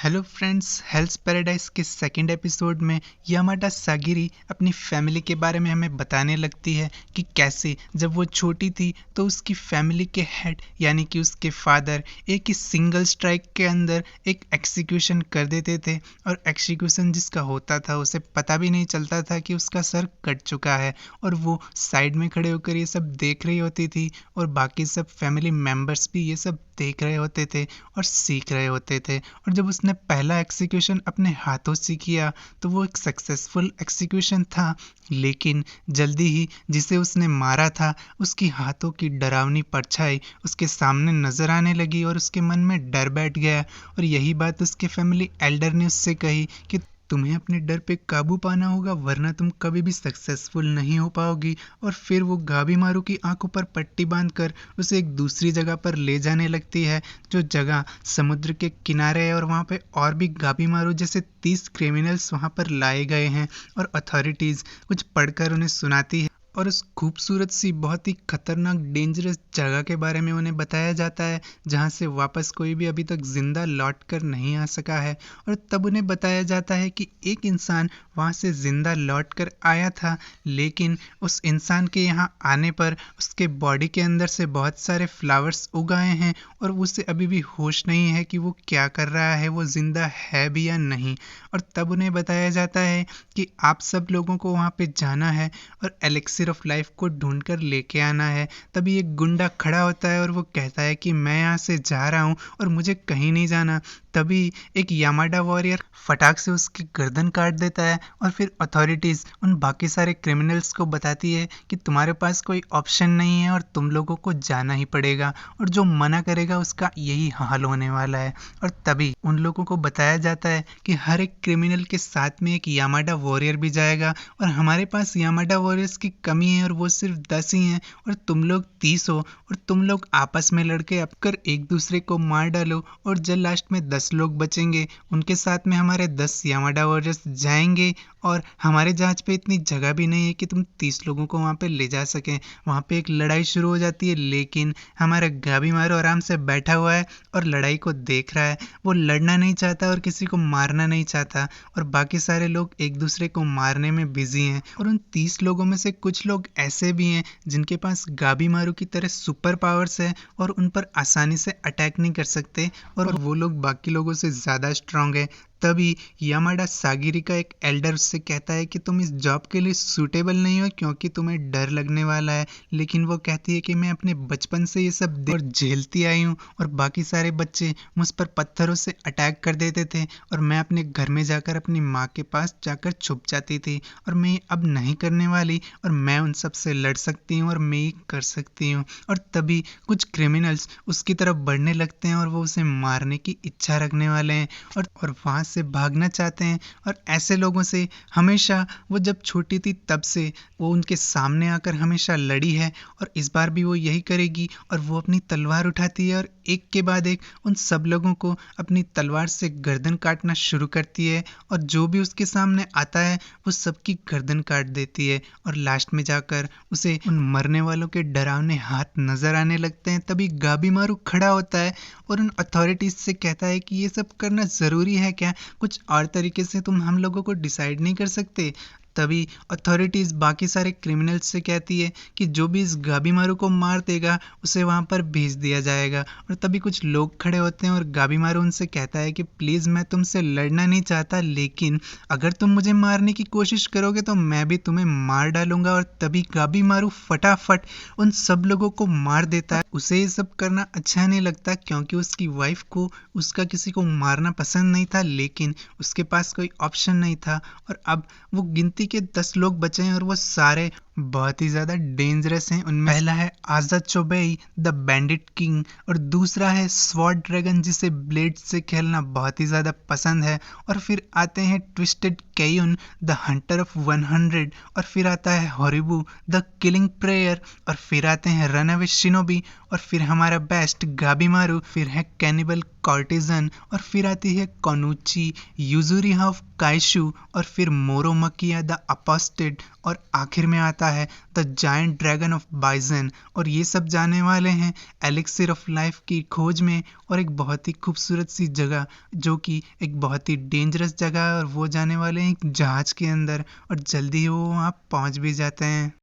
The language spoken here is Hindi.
हेलो फ्रेंड्स, हेल्थ पैराडाइज के सेकंड एपिसोड में यामाडा सागिरी अपनी फैमिली के बारे में हमें बताने लगती है कि कैसे जब वो छोटी थी तो उसकी फैमिली के हेड यानी कि उसके फादर एक ही सिंगल स्ट्राइक के अंदर एक एक्सिक्यूशन कर देते थे। और एक्सिक्यूशन जिसका होता था उसे पता भी नहीं चलता था कि उसका सर कट चुका है, और वो साइड में खड़े होकर ये सब देख रही होती थी और बाकी सब फैमिली मेम्बर्स भी ये सब देख रहे होते थे और सीख रहे होते थे। और जब उसने पहला एक्सिक्यूशन अपने हाथों से किया तो वो एक सक्सेसफुल एक्सिक्यूशन था, लेकिन जल्दी ही जिसे उसने मारा था उसकी हाथों की डरावनी परछाई उसके सामने नजर आने लगी और उसके मन में डर बैठ गया। और यही बात उसके फैमिली एल्डर ने उससे कही कि तुम्हें अपने डर पे काबू पाना होगा, वरना तुम कभी भी सक्सेसफुल नहीं हो पाओगी। और फिर वो गाबी मारू की आंखों पर पट्टी बांधकर उसे एक दूसरी जगह पर ले जाने लगती है, जो जगह समुद्र के किनारे है। और वहाँ पे और भी गाबी मारू जैसे 30 क्रिमिनल्स वहाँ पर लाए गए हैं और अथॉरिटीज़ कुछ पढ़कर उन्हें सुनाती है। और उस खूबसूरत सी बहुत ही खतरनाक डेंजरस जगह के बारे में उन्हें बताया जाता है, जहाँ से वापस कोई भी अभी तक जिंदा लौट कर नहीं आ सका है। और तब उन्हें बताया जाता है कि एक इंसान वहाँ से जिंदा लौट कर आया था, लेकिन उस इंसान के यहाँ आने पर उसके बॉडी के अंदर से बहुत सारे फ्लावर्स उग आए हैं और उसे अभी भी होश नहीं है कि वो क्या कर रहा है, वो जिंदा है भी या नहीं। और तब उन्हें बताया जाता है कि आप सब लोगों को वहाँ पे जाना है और एलेक्सिर ऑफ लाइफ को ढूंढ कर लेके आना है। तभी एक गुंडा खड़ा होता है और वो कहता है कि मैं यहाँ से जा रहा हूँ और मुझे कहीं नहीं जाना। तभी एक यामाडा वॉरियर फटाक से उसकी गर्दन काट देता है और फिर अथॉरिटीज़ उन बाकी सारे क्रिमिनल्स को बताती है कि तुम्हारे पास कोई ऑप्शन नहीं है और तुम लोगों को जाना ही पड़ेगा, और जो मना करेगा उसका यही हाल होने वाला है। और तभी उन लोगों को बताया जाता है कि हर एक क्रिमिनल के साथ में एक यामाडा वॉरियर भी जाएगा, और हमारे पास यामाडा वॉरियर्स की कमी है और वो सिर्फ 10 ही हैं, और तुम लोग 30 हो, और तुम लोग आपस में लड़के अपकर एक दूसरे को मार डालो, और जब लास्ट में 10 लोग बचेंगे उनके साथ में हमारे 10 यामाडा वॉरियर्स जाएंगे। और हमारे जहाज पे इतनी जगह भी नहीं है कि तुम 30 लोगों को वहाँ पे ले जा सकें। वहाँ पे एक लड़ाई शुरू हो जाती है, लेकिन हमारा गाबी मारो आराम से बैठा हुआ है और लड़ाई को देख रहा है। वो लड़ना नहीं चाहता और किसी को मारना नहीं चाहता, और बाकी सारे लोग एक दूसरे को मारने में बिजी हैं। और उन 30 लोगों में से कुछ लोग ऐसे भी हैं जिनके पास गाबी मारू की तरह सुपर पावर्स है और उन पर आसानी से अटैक नहीं कर सकते, और वो लोग बाकी लोगों से ज़्यादा स्ट्रांग है। तभी यामाडा सागिरी का एक एल्डर उससे कहता है कि तुम इस जॉब के लिए सूटेबल नहीं हो क्योंकि तुम्हें डर लगने वाला है। लेकिन वो कहती है कि मैं अपने बचपन से ये सब और झेलती आई हूँ, और बाकी सारे बच्चे मुझ पर पत्थरों से अटैक कर देते थे और मैं अपने घर में जाकर अपनी माँ के पास जाकर छुप जाती थी, और मैं ये अब नहीं करने वाली, और मैं उन सब से लड़ सकती हूँ और मैं ये कर सकती हूँ। और तभी कुछ क्रिमिनल्स उसकी तरफ बढ़ने लगते हैं और वो उसे मारने की इच्छा रखने वाले हैं और वहाँ से भागना चाहते हैं। और ऐसे लोगों से हमेशा वो जब छोटी थी तब से वो उनके सामने आकर हमेशा लड़ी है, और इस बार भी वो यही करेगी। और वो अपनी तलवार उठाती है और एक के बाद एक उन सब लोगों को अपनी तलवार से गर्दन काटना शुरू करती है, और जो भी उसके सामने आता है वो सबकी गर्दन काट देती है। और लास्ट में जाकर उसे उन मरने वालों के डरावने हाथ नजर आने लगते हैं। तभी गाबी मारू खड़ा होता है और उन अथॉरिटीज से कहता है कि ये सब करना ज़रूरी है क्या, कुछ और तरीके से तुम हम लोगों को डिसाइड नहीं कर सकते। तभी अथॉरिटीज़ बाकी सारे क्रिमिनल्स से कहती है कि जो भी इस गाबी मारू को मार देगा उसे वहाँ पर भेज दिया जाएगा। और तभी कुछ लोग खड़े होते हैं और गाबी मारू उनसे कहता है कि प्लीज़ मैं तुमसे लड़ना नहीं चाहता, लेकिन अगर तुम मुझे मारने की कोशिश करोगे तो मैं भी तुम्हें मार डालूंगा। और तभी गाबी मारू फटाफट उन सब लोगों को मार देता है। उसे ये सब करना अच्छा नहीं लगता क्योंकि उसकी वाइफ को उसका किसी को मारना पसंद नहीं था, लेकिन उसके पास कोई ऑप्शन नहीं था। और अब वो गिनती के 10 लोग बचे हैं और वो सारे बहुत ही ज़्यादा डेंजरस हैं। उनमें पहला है आजा चोबेई द बैंडिट किंग, और दूसरा है स्वॉर्ड ड्रैगन जिसे ब्लेड से खेलना बहुत ही ज़्यादा पसंद है। और फिर आते हैं ट्विस्टेड केयुन द हंटर ऑफ 100, और फिर आता है हॉरिबू द किलिंग प्रेयर, और फिर आते हैं रनअवे शिनोबी, और फिर हमारा बेस्ट गाबी मारू, फिर है कैनिबल कॉर्टिजन, और फिर आती है कोनुची यूजुरी ऑफ काइशू, और फिर मोरोमकिया द अपोस्टेड, और आखिर में आता है द जायंट ड्रैगन ऑफ बाइजन। और ये सब जाने वाले हैं एलिक्सिर ऑफ लाइफ की खोज में और एक बहुत ही खूबसूरत सी जगह जो कि एक बहुत ही डेंजरस जगह है, और वो जाने वाले हैं एक जहाज के अंदर और जल्दी ही वो वहाँ पहुँच भी जाते हैं।